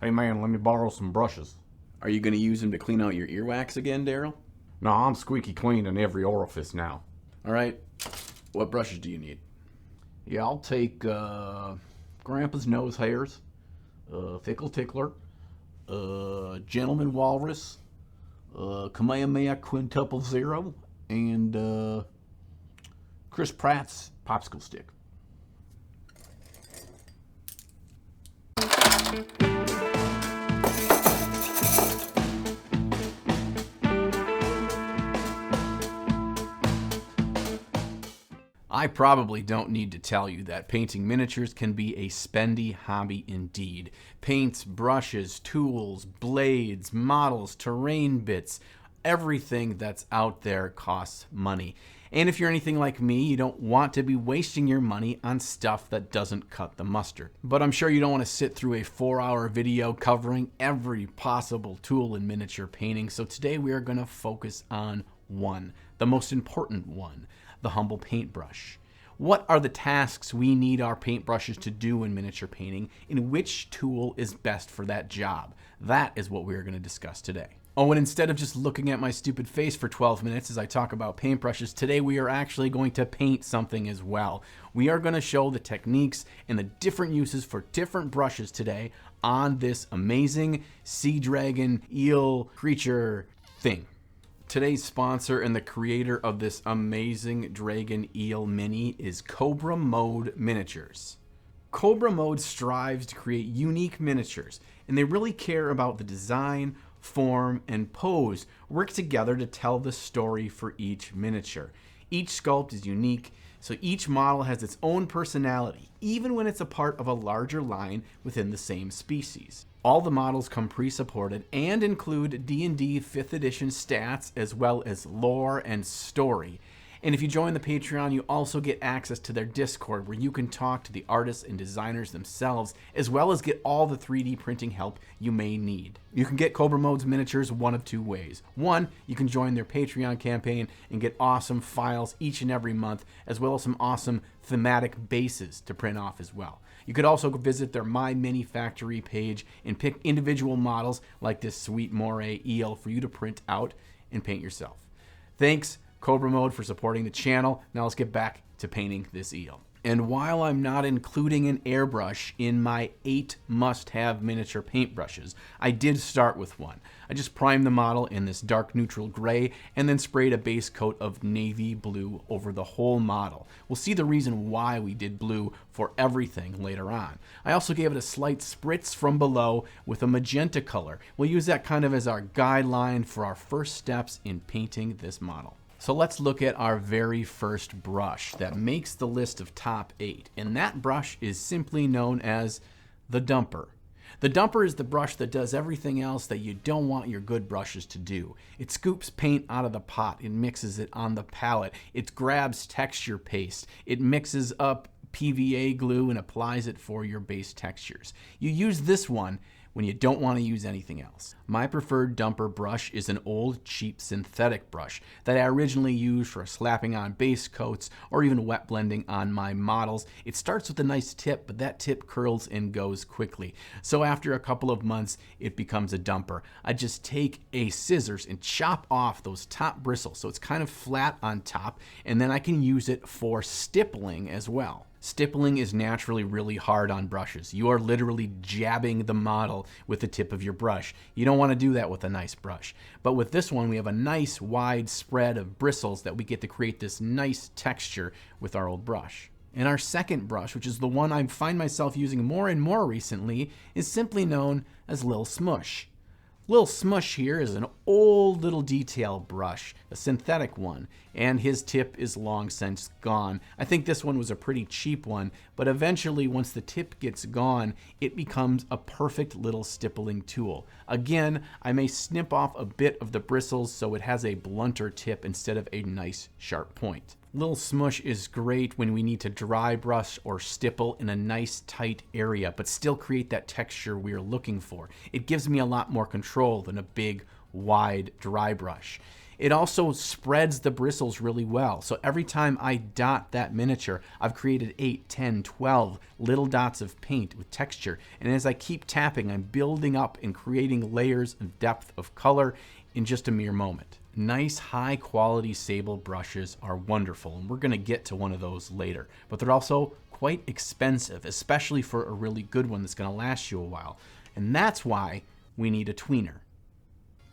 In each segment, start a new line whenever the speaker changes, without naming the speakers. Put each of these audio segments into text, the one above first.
Hey man, let me borrow some brushes.
Are you going to use them to clean out your earwax again, Daryl?
No, I'm squeaky clean in every orifice now.
All right. What brushes do you need?
Yeah, I'll take Grandpa's nose hairs, Fickle Tickler, Gentleman Walrus, Kamehameha Quintuple Zero, and Chris Pratt's Popsicle Stick.
I probably don't need to tell you that painting miniatures can be a spendy hobby indeed. Paints, brushes, tools, blades, models, terrain bits, everything that's out there costs money. And if you're anything like me, you don't want to be wasting your money on stuff that doesn't cut the mustard. But I'm sure you don't want to sit through a 4-hour video covering every possible tool in miniature painting. So today we are going to focus on one, the most important one. The humble paintbrush. What are the tasks we need our paintbrushes to do in miniature painting, and which tool is best for that job? That is what we are going to discuss today. Oh, and instead of just looking at my stupid face for 12 minutes as I talk about paintbrushes, today we are actually going to paint something as well. We are going to show the techniques and the different uses for different brushes today on this amazing sea dragon eel creature thing. Today's sponsor and the creator of this amazing Dragon Eel Mini is Cobramode Miniatures. Cobramode strives to create unique miniatures, and they really care about the design, form, and pose work together to tell the story for each miniature. Each sculpt is unique, so each model has its own personality, even when it's a part of a larger line within the same species. All the models come pre-supported and include D&D 5th edition stats as well as lore and story. And if you join the Patreon, you also get access to their Discord where you can talk to the artists and designers themselves, as well as get all the 3D printing help you may need. You can get Cobramode's miniatures one of two ways. One, you can join their Patreon campaign and get awesome files each and every month, as well as some awesome thematic bases to print off as well. You could also visit their My Mini Factory page and pick individual models like this sweet moray eel for you to print out and paint yourself. Thanks, Cobramode, for supporting the channel. Now let's get back to painting this eel. And while I'm not including an airbrush in my 8 must-have miniature paintbrushes, I did start with one. I just primed the model in this dark neutral gray and then sprayed a base coat of navy blue over the whole model. We'll see the reason why we did blue for everything later on. I also gave it a slight spritz from below with a magenta color. We'll use that kind of as our guideline for our first steps in painting this model. So let's look at our very first brush that makes the list of top 8. And that brush is simply known as the dumper. The dumper is the brush that does everything else that you don't want your good brushes to do. It scoops paint out of the pot. It mixes it on the palette. It grabs texture paste. It mixes up PVA glue and applies it for your base textures. You use this one when you don't want to use anything else. My preferred dumper brush is an old, cheap synthetic brush that I originally used for slapping on base coats or even wet blending on my models. It starts with a nice tip, but that tip curls and goes quickly. So after a couple of months, it becomes a dumper. I just take a scissors and chop off those top bristles so it's kind of flat on top, and then I can use it for stippling as well. Stippling is naturally really hard on brushes. You are literally jabbing the model with the tip of your brush. You don't want to do that with a nice brush. But with this one, we have a nice wide spread of bristles that we get to create this nice texture with our old brush. And our second brush, which is the one I find myself using more and more recently, is simply known as Lil Smoosh. Lil Smoosh here is an old little detail brush, a synthetic one, and his tip is long since gone. I think this one was a pretty cheap one, but eventually once the tip gets gone, it becomes a perfect little stippling tool. Again, I may snip off a bit of the bristles so it has a blunter tip instead of a nice sharp point. Lil Smoosh is great when we need to dry brush or stipple in a nice tight area, but still create that texture we're looking for. It gives me a lot more control than a big, wide dry brush. It also spreads the bristles really well. So every time I dot that miniature, I've created 8, 10, 12 little dots of paint with texture. And as I keep tapping, I'm building up and creating layers and depth of color in just a mere moment. Nice high quality sable brushes are wonderful, and we're going to get to one of those later, but they're also quite expensive, especially for a really good one that's going to last you a while. And that's why we need a tweener.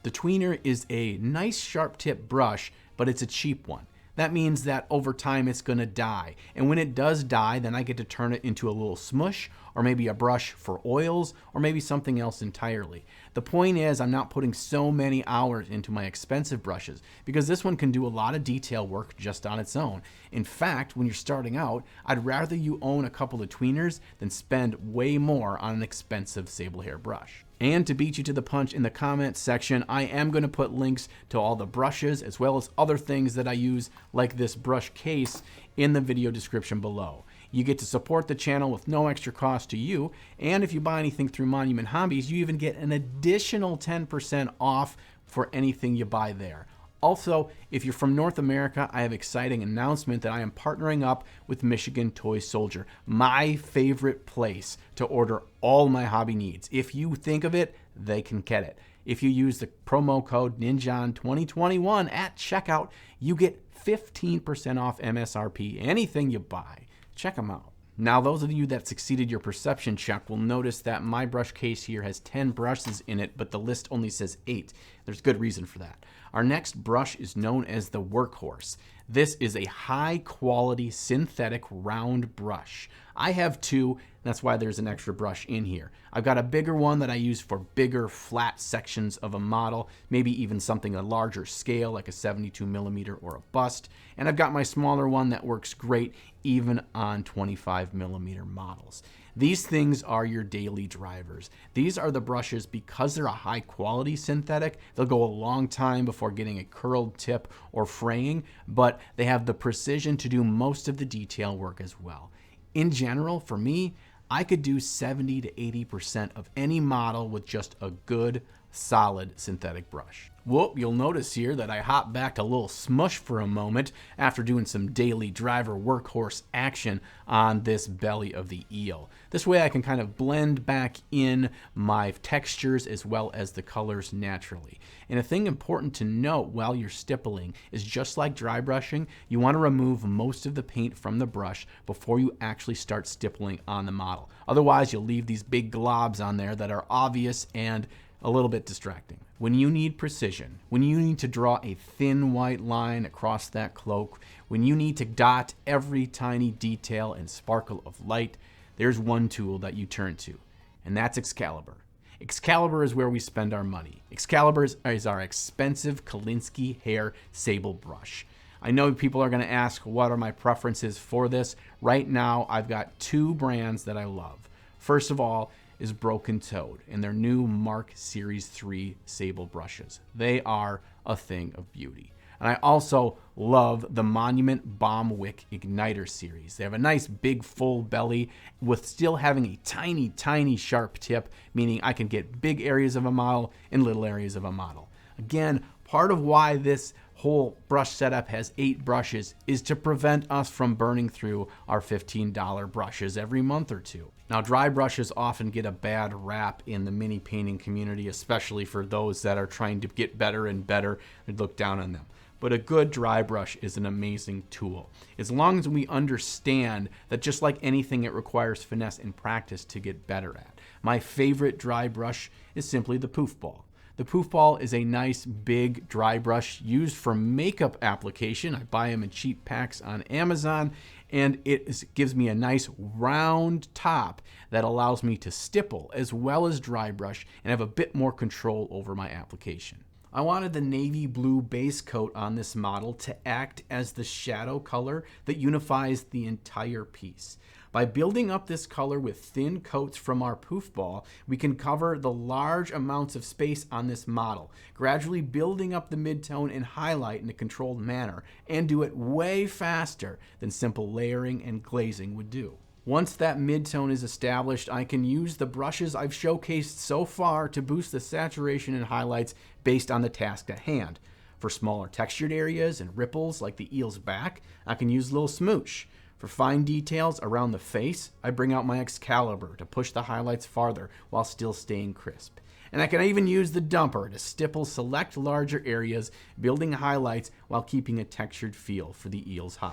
The tweener is a nice sharp tip brush, but it's a cheap one. That means that over time it's going to die. And when it does die, then I get to turn it into a little smush, or maybe a brush for oils, or maybe something else entirely. The point is, I'm not putting so many hours into my expensive brushes, because this one can do a lot of detail work just on its own. In fact, when you're starting out, I'd rather you own a couple of tweeners than spend way more on an expensive sable hair brush. And to beat you to the punch, in the comments section, I am going to put links to all the brushes as well as other things that I use, like this brush case, in the video description below. You get to support the channel with no extra cost to you, and if you buy anything through Monument Hobbies, you even get an additional 10% off for anything you buy there. Also, if you're from North America, I have an exciting announcement that I am partnering up with Michigan Toy Soldier, my favorite place to order all my hobby needs. If you think of it, they can get it. If you use the promo code NINJAN2021 at checkout, you get 15% off MSRP, anything you buy. Check them out. Now, those of you that succeeded your perception check will notice that my brush case here has 10 brushes in it, but the list only says 8. There's good reason for that. Our next brush is known as the Workhorse. This is a high quality synthetic round brush. I have 2, that's why there's an extra brush in here. I've got a bigger one that I use for bigger flat sections of a model, maybe even something a larger scale like a 72mm or a bust. And I've got my smaller one that works great even on 25mm models. These things are your daily drivers. These are the brushes, because they're a high quality synthetic, they'll go a long time before getting a curled tip or fraying, but they have the precision to do most of the detail work as well. In general, for me, I could do 70 to 80% of any model with just a good, solid synthetic brush. Whoop, you'll notice here that I hop back to Lil Smoosh for a moment after doing some daily driver workhorse action on this belly of the eel. This way I can kind of blend back in my textures as well as the colors naturally. And a thing important to note while you're stippling is, just like dry brushing, you want to remove most of the paint from the brush before you actually start stippling on the model. Otherwise, you'll leave these big globs on there that are obvious and a little bit distracting. When you need precision, when you need to draw a thin white line across that cloak, when you need to dot every tiny detail and sparkle of light, there's one tool that you turn to, and that's Excalibur. Excalibur is where we spend our money. Excalibur is our expensive Kolinsky hair sable brush. I know people are going to ask, what are my preferences for this? Right now, I've got 2 brands that I love. First of all is Broken Toad and their new Mark Series 3 sable brushes. They are a thing of beauty. And I also love the Monument Bomb Wick Igniter series. They have a nice big full belly with still having a tiny, tiny sharp tip, meaning I can get big areas of a model and little areas of a model. Again, part of why this whole brush setup has 8 brushes is to prevent us from burning through our $15 brushes every month or 2. Now, dry brushes often get a bad rap in the mini painting community, especially for those that are trying to get better and better and look down on them. But a good dry brush is an amazing tool, as long as we understand that just like anything, it requires finesse and practice to get better at. My favorite dry brush is simply the Poofball. The Poofball is a nice big dry brush used for makeup application. I buy them in cheap packs on Amazon, and it gives me a nice round top that allows me to stipple as well as dry brush and have a bit more control over my application. I wanted the navy blue base coat on this model to act as the shadow color that unifies the entire piece. By building up this color with thin coats from our Poofball, we can cover the large amounts of space on this model, gradually building up the midtone and highlight in a controlled manner, and do it way faster than simple layering and glazing would do. Once that midtone is established, I can use the brushes I've showcased so far to boost the saturation and highlights based on the task at hand. For smaller textured areas and ripples like the eel's back, I can use Lil Smoosh. For fine details around the face, I bring out my Excalibur to push the highlights farther while still staying crisp. And I can even use the dumper to stipple select larger areas, building highlights while keeping a textured feel for the eel's hide.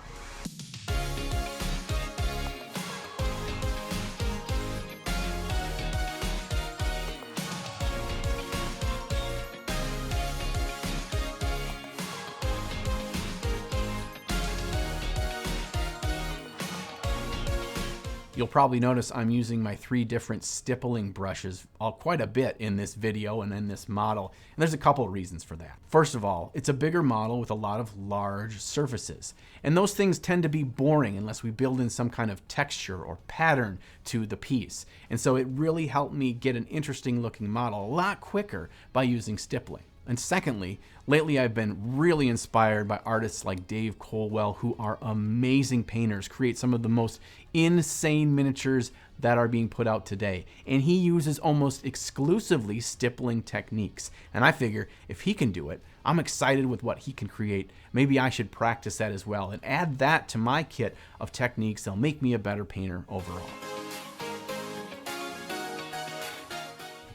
You'll probably notice I'm using my 3 different stippling brushes quite a bit in this video and in this model, and there's a couple of reasons for that. First of all, it's a bigger model with a lot of large surfaces, and those things tend to be boring unless we build in some kind of texture or pattern to the piece, and so it really helped me get an interesting looking model a lot quicker by using stippling. And secondly, lately I've been really inspired by artists like Dave Colwell, who are amazing painters, create some of the most insane miniatures that are being put out today. And he uses almost exclusively stippling techniques. And I figure if he can do it, I'm excited with what he can create. Maybe I should practice that as well and add that to my kit of techniques that'll make me a better painter overall.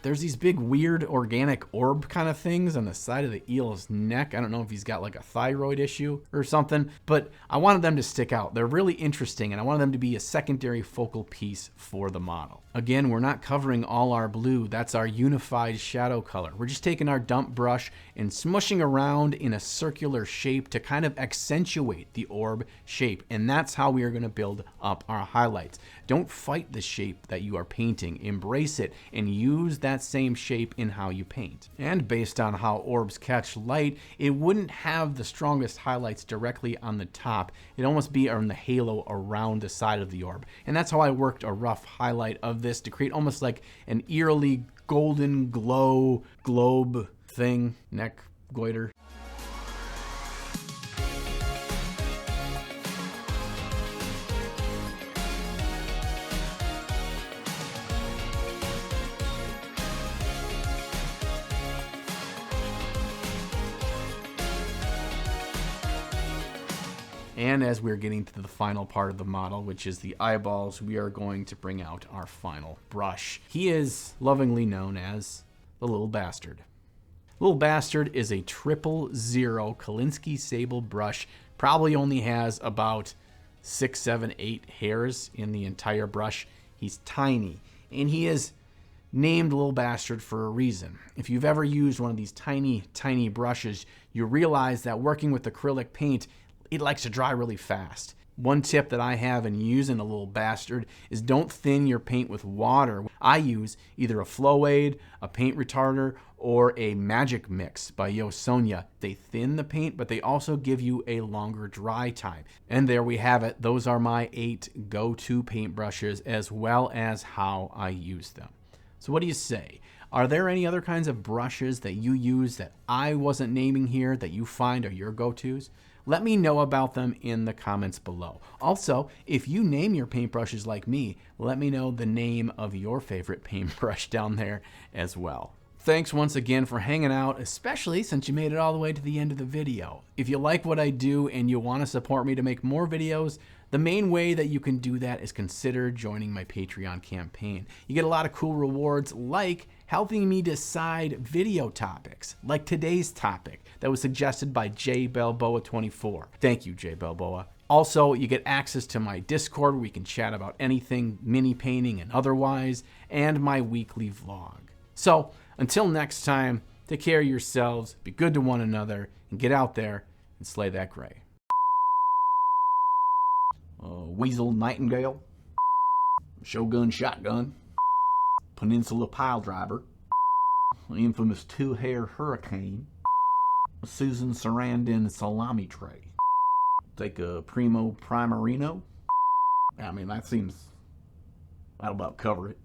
There's these big weird organic orb kind of things on the side of the eel's neck. I don't know if he's got like a thyroid issue or something, but I wanted them to stick out. They're really interesting and I wanted them to be a secondary focal piece for the model. Again, we're not covering all our blue. That's our unified shadow color. We're just taking our dump brush and smushing around in a circular shape to kind of accentuate the orb shape. And that's how we are going to build up our highlights. Don't fight the shape that you are painting. Embrace it and use that same shape in how you paint. And based on how orbs catch light, it wouldn't have the strongest highlights directly on the top. It'd almost be on the halo around the side of the orb. And that's how I worked a rough highlight of this to create almost like an eerily golden glow globe thing, neck goiter. And as we're getting to the final part of the model, which is the eyeballs, we are going to bring out our final brush. He is lovingly known as the Little Bastard. Little Bastard is a 000 Kolinsky sable brush. Probably only has about 6, 7, 8 hairs in the entire brush. He's tiny, and he is named Little Bastard for a reason. If you've ever used one of these tiny, tiny brushes, you realize that working with acrylic paint, it likes to dry really fast. One tip that I have in using a Little Bastard is don't thin your paint with water. I use either a flow aid, a paint retarder, or a magic mix by Yo Sonia. They thin the paint, but they also give you a longer dry time. And there we have it. Those are my 8 go-to paintbrushes as well as how I use them. So what do you say? Are there any other kinds of brushes that you use that I wasn't naming here that you find are your go-tos? Let me know about them in the comments below. Also, if you name your paintbrushes like me, let me know the name of your favorite paintbrush down there as well. Thanks once again for hanging out, especially since you made it all the way to the end of the video. If you like what I do and you want to support me to make more videos, the main way that you can do that is consider joining my Patreon campaign. You get a lot of cool rewards like helping me decide video topics, like today's topic that was suggested by JBalboa24. Thank you, J Balboa. Also, you get access to my Discord where we can chat about anything mini painting and otherwise, and my weekly vlog. So, until next time, take care of yourselves, be good to one another, and get out there and slay that gray.
Weasel Nightingale, Shogun Shotgun, Peninsula Pile Driver, infamous 2-hair Hurricane, Susan Sarandon Salami Tray. Take a Primo Primerino. I mean, that'll about cover it.